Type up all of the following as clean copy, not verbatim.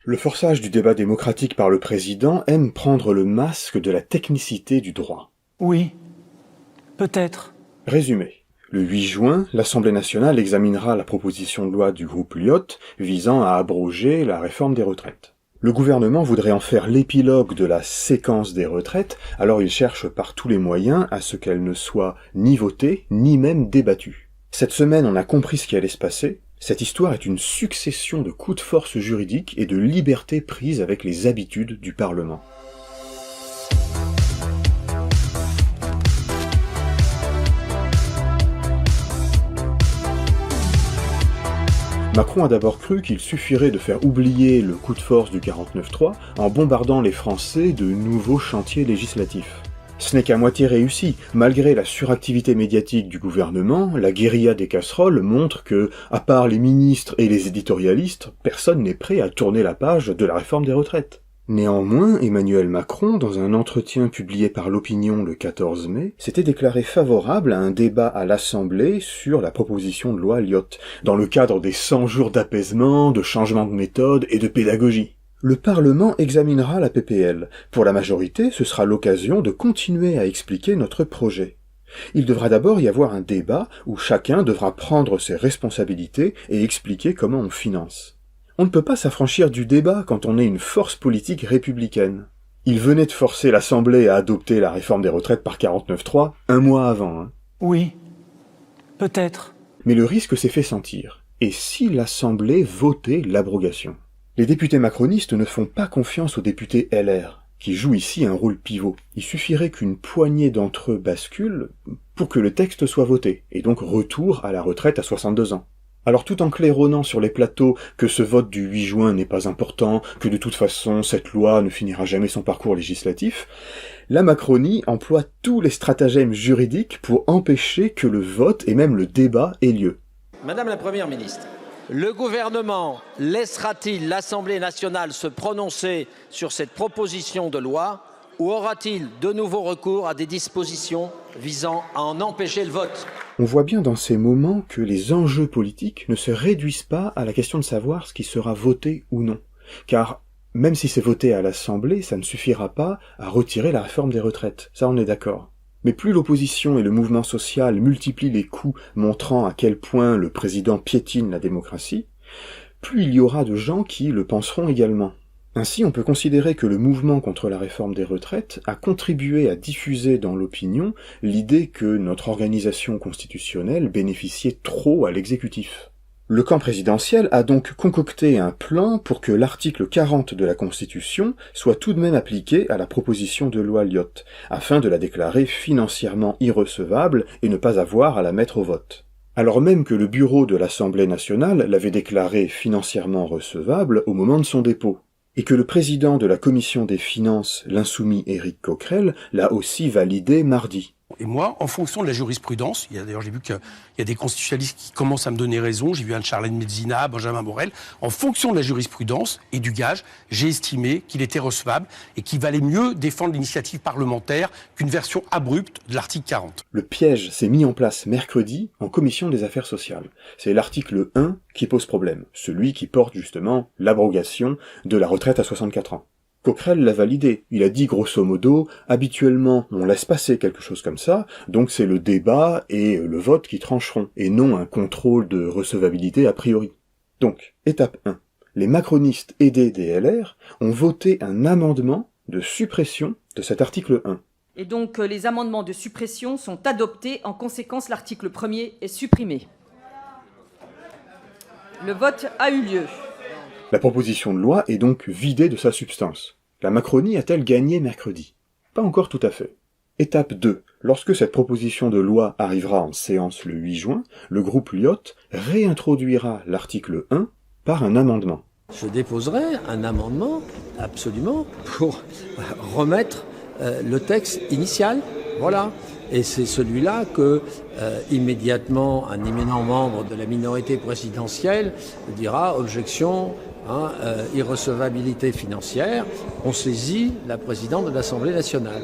Le forçage du débat démocratique par le président aime prendre le masque de la technicité du droit. Oui, peut-être. Résumé. Le 8 juin, l'Assemblée nationale examinera la proposition de loi du groupe Lyotte visant à abroger la réforme des retraites. Le gouvernement voudrait en faire l'épilogue de la séquence des retraites, alors il cherche par tous les moyens à ce qu'elle ne soit ni votée, ni même débattue. Cette semaine, on a compris ce qui allait se passer. Cette histoire est une succession de coups de force juridiques et de libertés prises avec les habitudes du Parlement. Macron a d'abord cru qu'il suffirait de faire oublier le coup de force du 49.3 en bombardant les Français de nouveaux chantiers législatifs. Ce n'est qu'à moitié réussi. Malgré la suractivité médiatique du gouvernement, la guérilla des casseroles montre que, à part les ministres et les éditorialistes, personne n'est prêt à tourner la page de la réforme des retraites. Néanmoins, Emmanuel Macron, dans un entretien publié par l'Opinion le 14 mai, s'était déclaré favorable à un débat à l'Assemblée sur la proposition de loi Lyotte, dans le cadre des 100 jours d'apaisement, de changement de méthode et de pédagogie. Le Parlement examinera la PPL. Pour la majorité, ce sera l'occasion de continuer à expliquer notre projet. Il devra d'abord y avoir un débat où chacun devra prendre ses responsabilités et expliquer comment on finance. On ne peut pas s'affranchir du débat quand on est une force politique républicaine. Il venait de forcer l'Assemblée à adopter la réforme des retraites par 49.3 un mois avant. Oui, peut-être. Mais le risque s'est fait sentir. Et si l'Assemblée votait l'abrogation ? Les députés macronistes ne font pas confiance aux députés LR, qui jouent ici un rôle pivot. Il suffirait qu'une poignée d'entre eux bascule pour que le texte soit voté, et donc retour à la retraite à 62 ans. Alors tout en claironnant sur les plateaux que ce vote du 8 juin n'est pas important, que de toute façon cette loi ne finira jamais son parcours législatif, la Macronie emploie tous les stratagèmes juridiques pour empêcher que le vote et même le débat aient lieu. Madame la Première ministre, le gouvernement laissera-t-il l'Assemblée nationale se prononcer sur cette proposition de loi ou aura-t-il de nouveau recours à des dispositions visant à en empêcher le vote ? On voit bien dans ces moments que les enjeux politiques ne se réduisent pas à la question de savoir ce qui sera voté ou non. Car même si c'est voté à l'Assemblée, ça ne suffira pas à retirer la réforme des retraites. Ça, on est d'accord. Mais plus l'opposition et le mouvement social multiplient les coups montrant à quel point le président piétine la démocratie, plus il y aura de gens qui le penseront également. Ainsi, on peut considérer que le mouvement contre la réforme des retraites a contribué à diffuser dans l'opinion l'idée que notre organisation constitutionnelle bénéficiait trop à l'exécutif. Le camp présidentiel a donc concocté un plan pour que l'article 40 de la Constitution soit tout de même appliqué à la proposition de loi Lyotte, afin de la déclarer financièrement irrecevable et ne pas avoir à la mettre au vote. Alors même que le bureau de l'Assemblée nationale l'avait déclarée financièrement recevable au moment de son dépôt, et que le président de la Commission des finances, l'insoumis Éric Coquerel, l'a aussi validé mardi. Et moi, en fonction de la jurisprudence, d'ailleurs j'ai vu qu'il y a des constitutionnalistes qui commencent à me donner raison, j'ai vu Anne-Charlène Mezzina, Benjamin Morel, en fonction de la jurisprudence et du gage, j'ai estimé qu'il était recevable et qu'il valait mieux défendre l'initiative parlementaire qu'une version abrupte de l'article 40. Le piège s'est mis en place mercredi en commission des affaires sociales. C'est l'article 1 qui pose problème, celui qui porte justement l'abrogation de la retraite à 64 ans. Coquerel l'a validé. Il a dit grosso modo, habituellement on laisse passer quelque chose comme ça, donc c'est le débat et le vote qui trancheront, et non un contrôle de recevabilité a priori. Donc, étape 1. Les macronistes aidés des LR ont voté un amendement de suppression de cet article 1. Et donc les amendements de suppression sont adoptés, en conséquence l'article 1er est supprimé. Le vote a eu lieu. La proposition de loi est donc vidée de sa substance. La Macronie a-t-elle gagné mercredi ? Pas encore tout à fait. Étape 2. Lorsque cette proposition de loi arrivera en séance le 8 juin, le groupe Lyotte réintroduira l'article 1 par un amendement. Je déposerai un amendement, absolument, pour remettre le texte initial. Voilà. Et c'est celui-là que, immédiatement, un éminent membre de la minorité présidentielle dira « objection ». Irrecevabilité financière, on saisit la présidente de l'Assemblée nationale.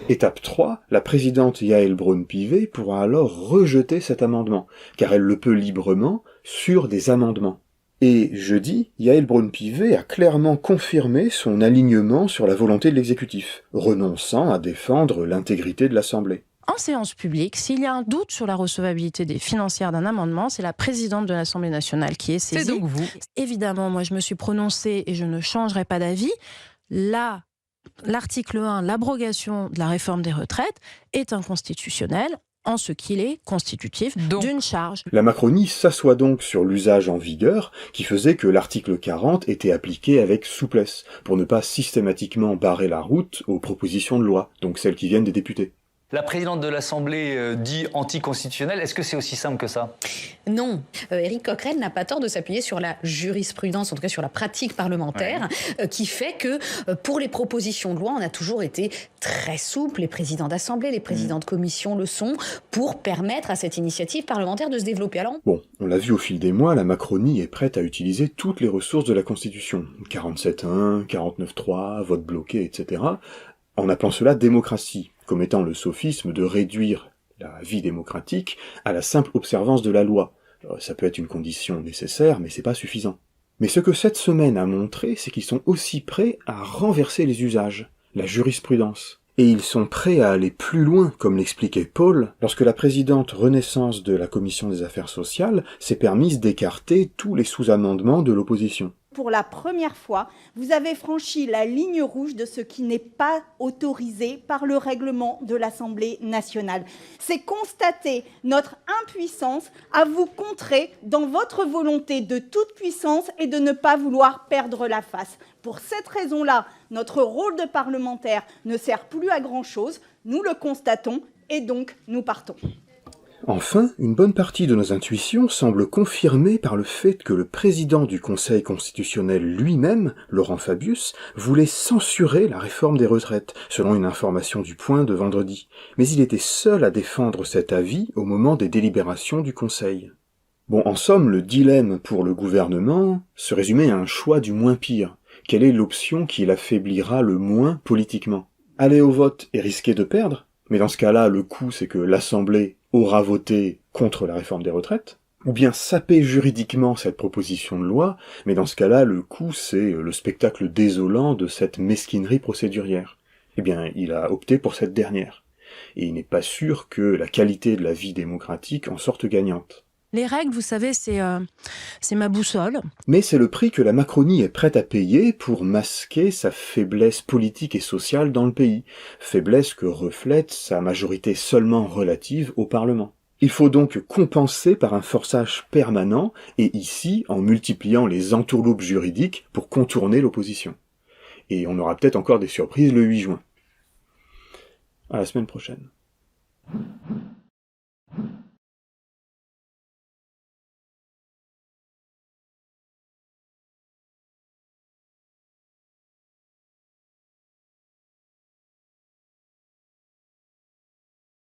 Étape 3, la présidente Yaël Braun-Pivet pourra alors rejeter cet amendement, car elle le peut librement sur des amendements. Et jeudi, Yaël Braun-Pivet a clairement confirmé son alignement sur la volonté de l'exécutif, renonçant à défendre l'intégrité de l'Assemblée. En séance publique, s'il y a un doute sur la recevabilité financière d'un amendement, c'est la présidente de l'Assemblée nationale qui est saisie. C'est donc vous. Évidemment, moi je me suis prononcée et je ne changerai pas d'avis. Là, l'article 1, l'abrogation de la réforme des retraites, est inconstitutionnel en ce qu'il est constitutif d'une charge. La Macronie s'assoit donc sur l'usage en vigueur qui faisait que l'article 40 était appliqué avec souplesse, pour ne pas systématiquement barrer la route aux propositions de loi, donc celles qui viennent des députés. La présidente de l'Assemblée dit anticonstitutionnelle. Est-ce que c'est aussi simple que ça ? Non. Éric Coquerel n'a pas tort de s'appuyer sur la jurisprudence, en tout cas sur la pratique parlementaire, qui fait que pour les propositions de loi, on a toujours été très souple. Les présidents d'Assemblée, les présidents de commission le sont, pour permettre à cette initiative parlementaire de se développer. Alors, bon, on l'a vu au fil des mois, la Macronie est prête à utiliser toutes les ressources de la Constitution. 47.1, 49.3, vote bloqué, etc., en appelant cela démocratie, comme étant le sophisme de réduire la vie démocratique à la simple observance de la loi. Alors, ça peut être une condition nécessaire, mais c'est pas suffisant. Mais ce que cette semaine a montré, c'est qu'ils sont aussi prêts à renverser les usages, la jurisprudence. Et ils sont prêts à aller plus loin, comme l'expliquait Paul, lorsque la présidente Renaissance de la Commission des Affaires sociales s'est permise d'écarter tous les sous-amendements de l'opposition. Pour la première fois, vous avez franchi la ligne rouge de ce qui n'est pas autorisé par le règlement de l'Assemblée nationale. C'est constater notre impuissance à vous contrer dans votre volonté de toute puissance et de ne pas vouloir perdre la face. Pour cette raison-là, notre rôle de parlementaire ne sert plus à grand-chose, nous le constatons et donc nous partons. Enfin, une bonne partie de nos intuitions semble confirmée par le fait que le président du Conseil constitutionnel lui-même, Laurent Fabius, voulait censurer la réforme des retraites, selon une information du Point de vendredi. Mais il était seul à défendre cet avis au moment des délibérations du Conseil. Bon, en somme, le dilemme pour le gouvernement se résumait à un choix du moins pire. Quelle est l'option qui l'affaiblira le moins politiquement ? Aller au vote et risquer de perdre ? Mais dans ce cas-là, le coup, c'est que l'Assemblée aura voté contre la réforme des retraites, ou bien saper juridiquement cette proposition de loi, mais dans ce cas-là, le coup, c'est le spectacle désolant de cette mesquinerie procédurière. Eh bien, il a opté pour cette dernière. Et il n'est pas sûr que la qualité de la vie démocratique en sorte gagnante. Les règles, vous savez, c'est ma boussole. Mais c'est le prix que la Macronie est prête à payer pour masquer sa faiblesse politique et sociale dans le pays, faiblesse que reflète sa majorité seulement relative au Parlement. Il faut donc compenser par un forçage permanent, et ici en multipliant les entourloupes juridiques pour contourner l'opposition. Et on aura peut-être encore des surprises le 8 juin. À la semaine prochaine.